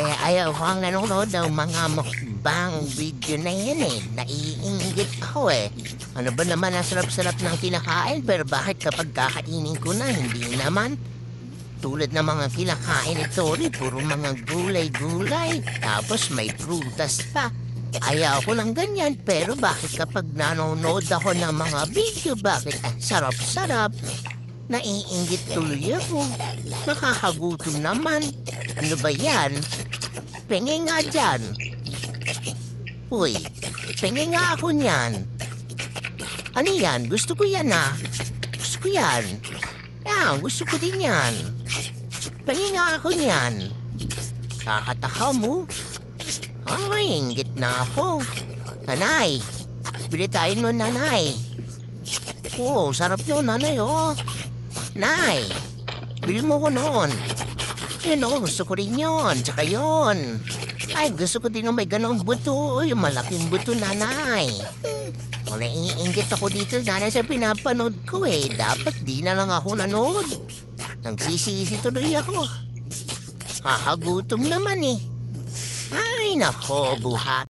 Kaya ayaw ko ang nanonood ng mga mukbang video na yan eh. Naiinggit ako eh. Ano ba naman ang sarap-sarap ng kinakain pero bakit kapag kakainin ko na hindi naman? Tulad ng mga kinakain ni Tori, puro mga gulay-gulay. Tapos may prutas pa. Ayaw ko lang ganyan, pero bakit kapag nanonood ako ng mga video, bakit ang sarap-sarap? Naiinggit tuloy ako. Nakakagutom naman. Ano ba yan? Pengi nga dyan. Uy, pengi nga ako niyan. Ano yan? Gusto ko yan ah. Gusto ko yan. Yan, gusto ko din yan. Pengi nga ako niyan. Kakataka mo. Ay, inggit na ako. Nanay, bili tayo nun, nanay. Oo, sarap yun, nanay, oh. Nay, bili mo ko noon. Yan, oh, gusto ko rin yun. Tsaka yun. Ay, gusto ko din yung may ganong buto. Yung malaking buto, nanay. O, naiinggit ako dito, nanay, sa pinapanood ko eh. Dapat di na lang ako nanood. Nagsisisi tuloy ako. Kakagutom naman eh. Ay, nako, buhat.